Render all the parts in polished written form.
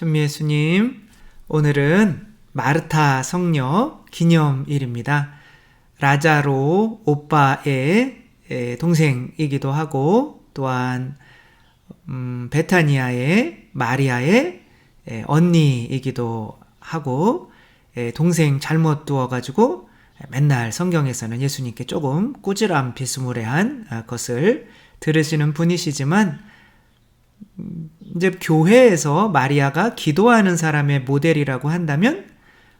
천미예수님, 오늘은 마르타 성녀 기념일입니다. 라자로 오빠의 동생이기도 하고 또한 베타니아의 마리아의 언니이기도 하고 동생 잘못 두어가지고 맨날 성경에서는 예수님께 조금 꾸지람 비스무리한 것을 들으시는 분이시지만 이제 교회에서 마리아가 기도하는 사람의 모델이라고 한다면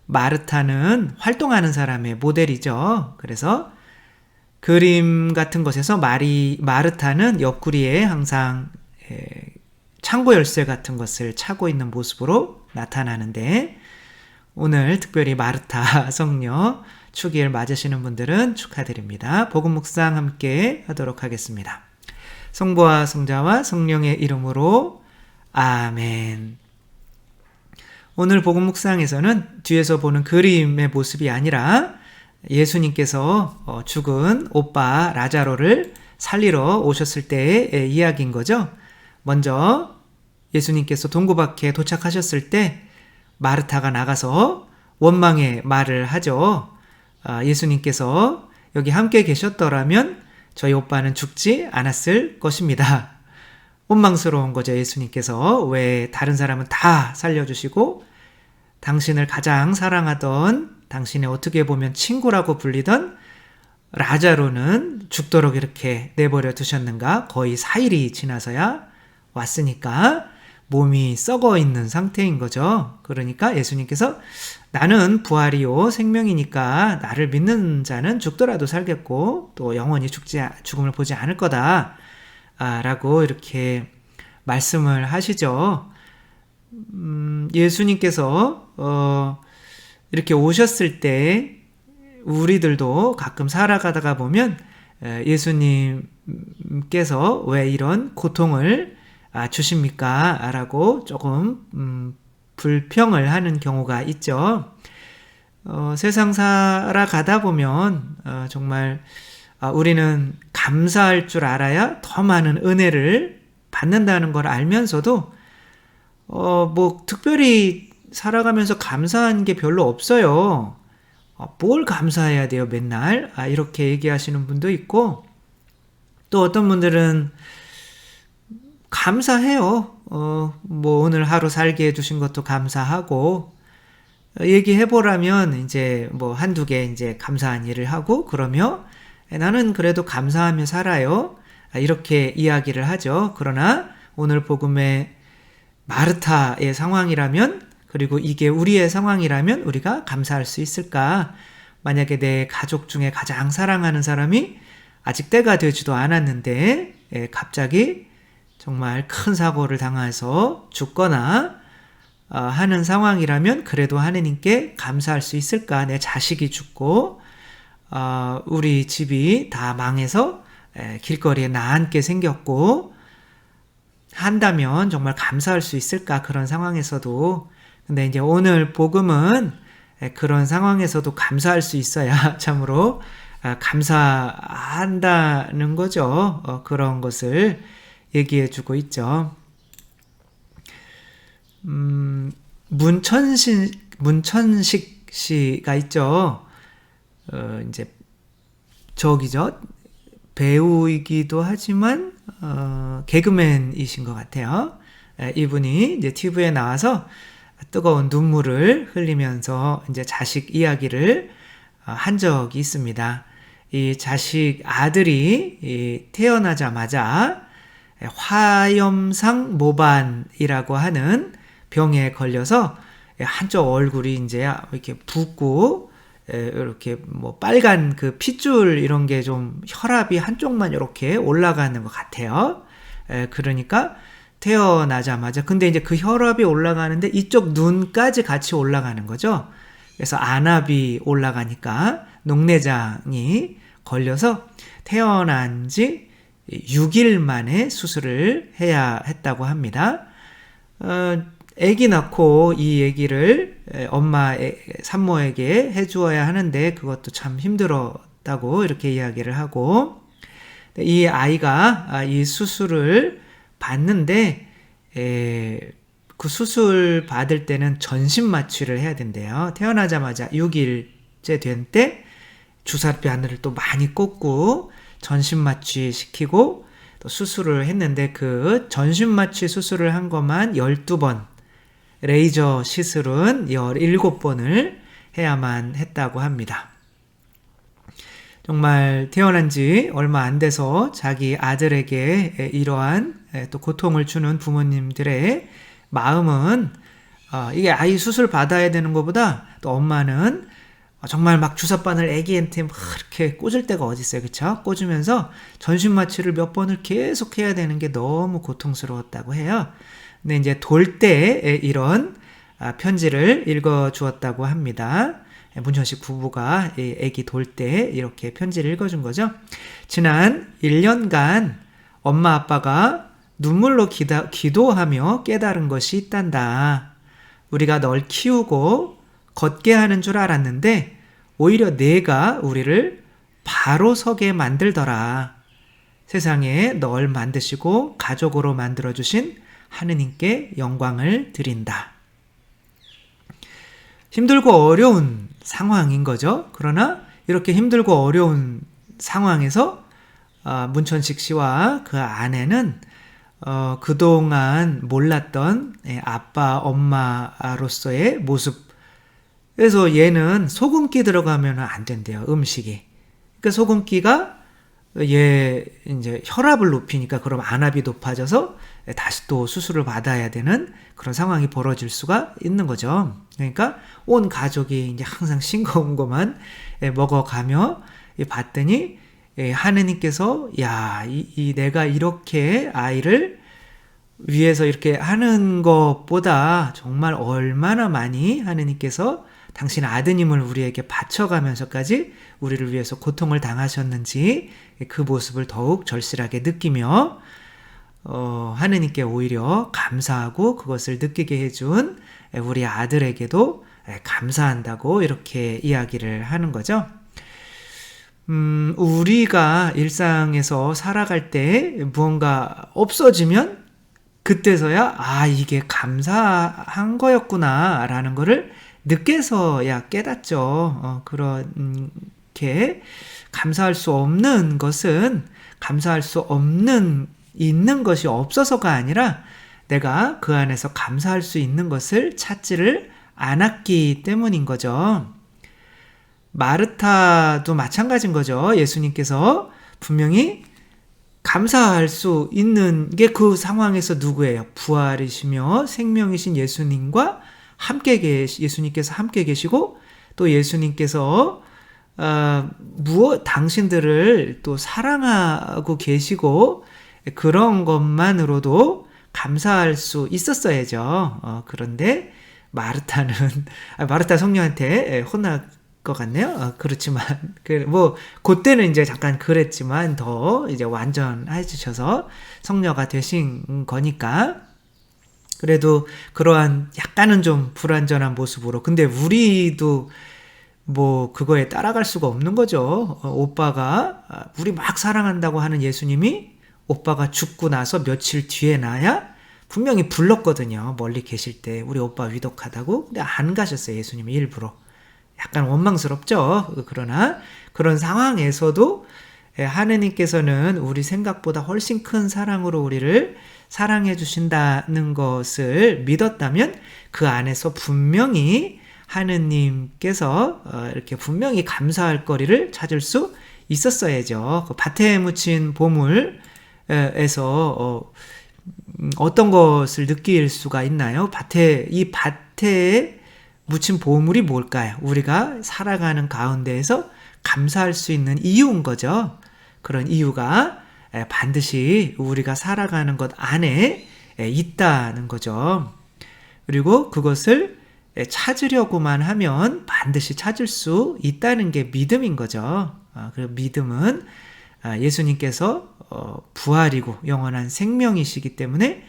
마르타는 활동하는 사람의 모델이죠. 그래서 그림 같은 것에서 마르타는 옆구리에 항상 창고 열쇠 같은 것을 차고 있는 모습으로 나타나는데, 오늘 특별히 마르타 성녀 축일 맞으시는 분들은 축하드립니다. 복음 묵상 함께 하도록 하겠습니다. 성부와 성자와 성령의 이름으로 아멘. 오늘 복음 묵상에서는 뒤에서 보는 그림의 모습이 아니라 예수님께서 죽은 오빠 라자로를 살리러 오셨을 때의 이야기인 거죠. 먼저 예수님께서 동굴밖에 도착하셨을 때 마르타가 나가서 원망의 말을 하죠. 예수님께서 여기 함께 계셨더라면 저희 오빠는 죽지 않았을 것입니다. 원망스러운 거죠. 예수님께서 왜 다른 사람은 다 살려주시고 당신을 가장 사랑하던, 당신의 어떻게 보면 친구라고 불리던 라자로는 죽도록 이렇게 내버려 두셨는가? 거의 4일이 지나서야 왔으니까 몸이 썩어 있는 상태인 거죠. 그러니까 예수님께서 나는 부활이요 생명이니까 나를 믿는 자는 죽더라도 살겠고 또 영원히 죽음을 보지 않을 거다 라고 이렇게 말씀을 하시죠. 예수님께서 이렇게 오셨을 때 우리들도 가끔 살아가다가 보면 예수님께서 왜 이런 고통을 주십니까? 라고 조금 불평을 하는 경우가 있죠. 세상 살아가다 보면 정말 우리는 감사할 줄 알아야 더 많은 은혜를 받는다는 걸 알면서도 특별히 살아가면서 감사한 게 별로 없어요. 뭘 감사해야 돼요 맨날? 이렇게 얘기하시는 분도 있고, 또 어떤 분들은 감사해요. 오늘 하루 살게 해주신 것도 감사하고, 얘기해보라면 이제 한두 개 이제 감사한 일을 하고, 그러며 나는 그래도 감사하며 살아요. 이렇게 이야기를 하죠. 그러나 오늘 복음의 마르타의 상황이라면, 그리고 이게 우리의 상황이라면 우리가 감사할 수 있을까? 만약에 내 가족 중에 가장 사랑하는 사람이 아직 때가 되지도 않았는데 갑자기 정말 큰 사고를 당해서 죽거나 하는 상황이라면 그래도 하느님께 감사할 수 있을까? 내 자식이 죽고 우리 집이 다 망해서 길거리에 나앉게 생겼고 한다면 정말 감사할 수 있을까? 그런 상황에서도. 근데 이제 오늘 복음은 그런 상황에서도 감사할 수 있어야 참으로 감사한다는 거죠. 그런 것을 얘기해 주고 있죠. 문천식 씨가 있죠. 이제 저기죠. 배우이기도 하지만 개그맨이신 것 같아요. 이분이 이제 TV에 나와서 뜨거운 눈물을 흘리면서 이제 자식 이야기를 한 적이 있습니다. 이 자식 아들이 태어나자마자 화염상 모반이라고 하는 병에 걸려서 한쪽 얼굴이 이제 이렇게 붓고 이렇게 빨간 그 핏줄 이런 게 좀 혈압이 한쪽만 이렇게 올라가는 것 같아요. 그러니까 태어나자마자 근데 이제 그 혈압이 올라가는데 이쪽 눈까지 같이 올라가는 거죠. 그래서 안압이 올라가니까 녹내장이 걸려서 태어난 지 6일 만에 수술을 해야 했다고 합니다. 아기 낳고 이 얘기를 산모에게 해주어야 하는데 그것도 참 힘들었다고 이렇게 이야기를 하고, 이 아이가 이 수술을 받는데 그 수술 받을 때는 전신 마취를 해야 된대요. 태어나자마자 6일째 된 때 주사 바늘을 또 많이 꽂고 전신 마취 시키고 또 수술을 했는데 그 전신 마취 수술을 한 것만 12번, 레이저 시술은 17번을 해야만 했다고 합니다. 정말 태어난 지 얼마 안 돼서 자기 아들에게 이러한 또 고통을 주는 부모님들의 마음은 이게 아이 수술 받아야 되는 것보다 또 엄마는 정말 막 주사바늘 애기한테 막 이렇게 꽂을 때가 어디 있어요, 그쵸? 꽂으면서 전신 마취를 몇 번을 계속 해야 되는 게 너무 고통스러웠다고 해요. 근데 이제 돌 때 이런 편지를 읽어 주었다고 합니다. 문천식 부부가 애기 돌 때 이렇게 편지를 읽어준 거죠. 지난 1년간 엄마 아빠가 눈물로 기도하며 깨달은 것이 있단다. 우리가 널 키우고 걷게 하는 줄 알았는데 오히려 내가 우리를 바로 서게 만들더라. 세상에 널 만드시고 가족으로 만들어주신 하느님께 영광을 드린다. 힘들고 어려운 상황인 거죠. 그러나 이렇게 힘들고 어려운 상황에서 문천식 씨와 그 아내는 그동안 몰랐던 아빠, 엄마로서의 모습. 그래서 얘는 소금기 들어가면 안 된대요, 음식이. 그러니까 소금기가 얘 이제 혈압을 높이니까 그럼 안압이 높아져서 다시 또 수술을 받아야 되는 그런 상황이 벌어질 수가 있는 거죠. 그러니까 온 가족이 이제 항상 싱거운 것만 먹어가며 봤더니 하느님께서 내가 이렇게 아이를 위해서 이렇게 하는 것보다 정말 얼마나 많이 하느님께서 당신 아드님을 우리에게 바쳐가면서까지 우리를 위해서 고통을 당하셨는지 그 모습을 더욱 절실하게 느끼며 하느님께 오히려 감사하고 그것을 느끼게 해준 우리 아들에게도 감사한다고 이렇게 이야기를 하는 거죠. 우리가 일상에서 살아갈 때 무언가 없어지면 그때서야 이게 감사한 거였구나 라는 거를 늦게서야 깨닫죠. 그렇게 감사할 수 없는 것은 감사할 수 없는 있는 것이 없어서가 아니라 내가 그 안에서 감사할 수 있는 것을 찾지를 않았기 때문인 거죠. 마르타도 마찬가지인 거죠. 예수님께서 분명히 감사할 수 있는 게 그 상황에서 누구예요? 부활이시며 생명이신 예수님과 예수님께서 함께 계시고 또 예수님께서 당신들을 또 사랑하고 계시고 그런 것만으로도 감사할 수 있었어야죠. 그런데 마르타 성녀한테 혼날 것 같네요. 그렇지만 그때는 이제 잠깐 그랬지만 더 이제 완전해지셔서 성녀가 되신 거니까. 그래도 그러한 약간은 좀 불완전한 모습으로. 근데 우리도 그거에 따라갈 수가 없는 거죠. 오빠가 우리 막 사랑한다고 하는 예수님이 오빠가 죽고 나서 며칠 뒤에 나야 분명히 불렀거든요. 멀리 계실 때 우리 오빠 위독하다고. 근데 안 가셨어요. 예수님이 일부러. 약간 원망스럽죠. 그러나 그런 상황에서도 하느님께서는 우리 생각보다 훨씬 큰 사랑으로 우리를 사랑해 주신다는 것을 믿었다면 그 안에서 분명히 하느님께서 이렇게 분명히 감사할 거리를 찾을 수 있었어야죠. 그 밭에 묻힌 보물에서 어떤 것을 느낄 수가 있나요? 이 밭에 묻힌 보물이 뭘까요? 우리가 살아가는 가운데에서 감사할 수 있는 이유인 거죠. 그런 이유가 반드시 우리가 살아가는 것 안에 있다는 거죠. 그리고 그것을 찾으려고만 하면 반드시 찾을 수 있다는 게 믿음인 거죠. 그 믿음은 예수님께서 부활이고 영원한 생명이시기 때문에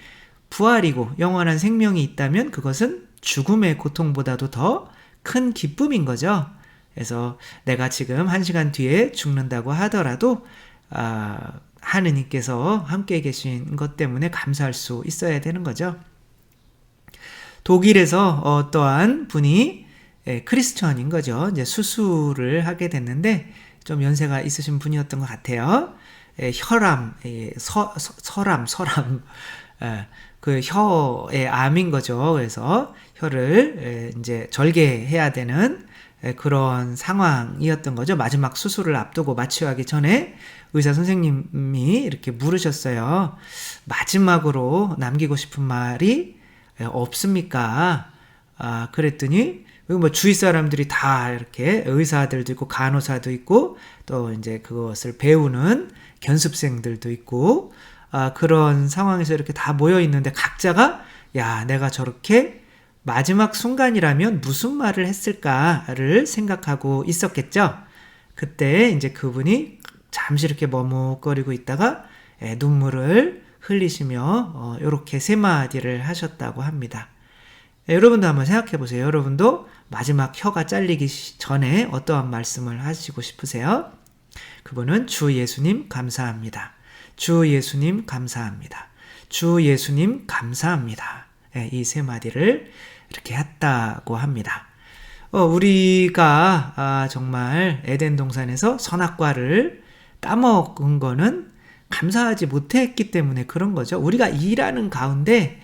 부활이고 영원한 생명이 있다면 그것은 죽음의 고통보다도 더 큰 기쁨인 거죠. 그래서 내가 지금 1시간 뒤에 죽는다고 하더라도 하느님께서 함께 계신 것 때문에 감사할 수 있어야 되는 거죠. 독일에서 어떠한 분이 크리스천인 거죠. 이제 수술을 하게 됐는데 좀 연세가 있으신 분이었던 것 같아요. 혈암, 설암, 그 혀의 암인 거죠. 그래서 혀를 이제 절개해야 되는 그런 상황이었던 거죠. 마지막 수술을 앞두고 마취하기 전에 의사 선생님이 이렇게 물으셨어요. 마지막으로 남기고 싶은 말이 없습니까? 그랬더니 뭐 주위 사람들이 다 이렇게 의사들도 있고 간호사도 있고 또 이제 그것을 배우는 견습생들도 있고 그런 상황에서 이렇게 다 모여 있는데 각자가 야, 내가 저렇게 마지막 순간이라면 무슨 말을 했을까를 생각하고 있었겠죠. 그때 이제 그분이 잠시 이렇게 머뭇거리고 있다가 눈물을 흘리시며 이렇게 세 마디를 하셨다고 합니다. 여러분도 한번 생각해 보세요. 여러분도 마지막 혀가 잘리기 전에 어떠한 말씀을 하시고 싶으세요? 그분은 주 예수님 감사합니다. 주 예수님 감사합니다. 주 예수님 감사합니다. 이 세 마디를 이렇게 했다고 합니다. 우리가 정말 에덴 동산에서 선악과를 따먹은 거는 감사하지 못했기 때문에 그런 거죠. 우리가 일하는 가운데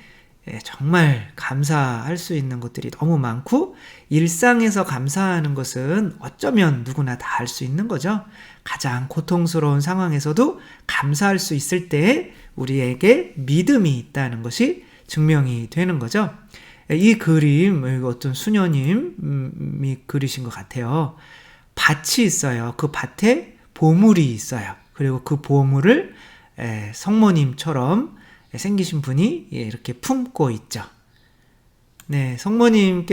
정말 감사할 수 있는 것들이 너무 많고 일상에서 감사하는 것은 어쩌면 누구나 다 할 수 있는 거죠. 가장 고통스러운 상황에서도 감사할 수 있을 때 우리에게 믿음이 있다는 것이 증명이 되는 거죠. 이 그림 어떤 수녀님이 그리신 것 같아요. 밭이 있어요. 그 밭에 보물이 있어요. 그리고 그 보물을 성모님처럼 생기신 분이 이렇게 품고 있죠. 네, 성모님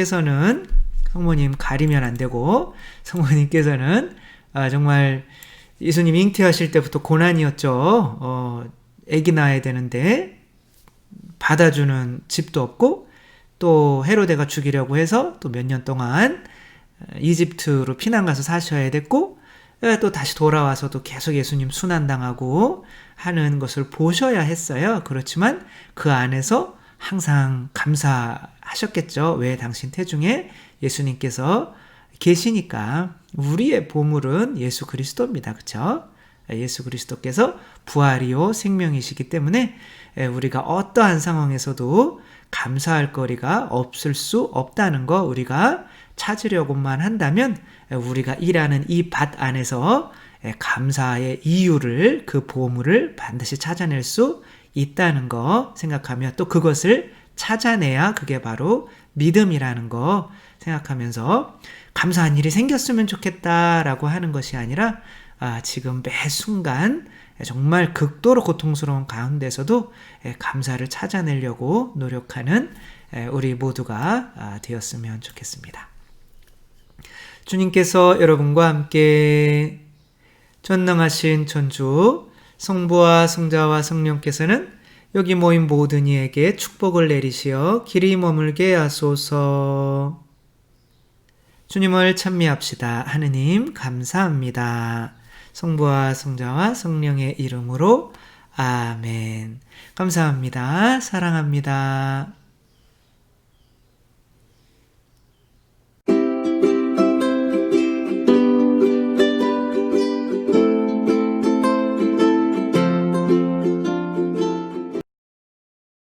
가리면 안 되고 성모님께서는 정말 예수님 잉태하실 때부터 고난이었죠. 아기 낳아야 되는데 받아주는 집도 없고 또 헤로데가 죽이려고 해서 또 몇 년 동안 이집트로 피난 가서 사셔야 됐고 또 다시 돌아와서도 계속 예수님 순환당하고 하는 것을 보셔야 했어요. 그렇지만 그 안에서 항상 감사하셨겠죠. 왜 당신 태중에 예수님께서 계시니까. 우리의 보물은 예수 그리스도입니다. 그렇죠? 예수 그리스도께서 부활이요 생명이시기 때문에 우리가 어떠한 상황에서도 감사할 거리가 없을 수 없다는 거 우리가 찾으려고만 한다면 우리가 일하는 이 밭 안에서 감사의 이유를 그 보물을 반드시 찾아낼 수 있다는 거 생각하면 또 그것을 찾아내야 그게 바로 믿음이라는 거 생각하면서 감사한 일이 생겼으면 좋겠다라고 하는 것이 아니라 지금 매 순간 정말 극도로 고통스러운 가운데서도 감사를 찾아내려고 노력하는 우리 모두가 되었으면 좋겠습니다. 주님께서 여러분과 함께 전능하신 천주 성부와 성자와 성령께서는 여기 모인 모든 이에게 축복을 내리시어 길이 머물게 하소서. 주님을 찬미합시다. 하느님 감사합니다. 성부와 성자와 성령의 이름으로 아멘. 감사합니다. 사랑합니다.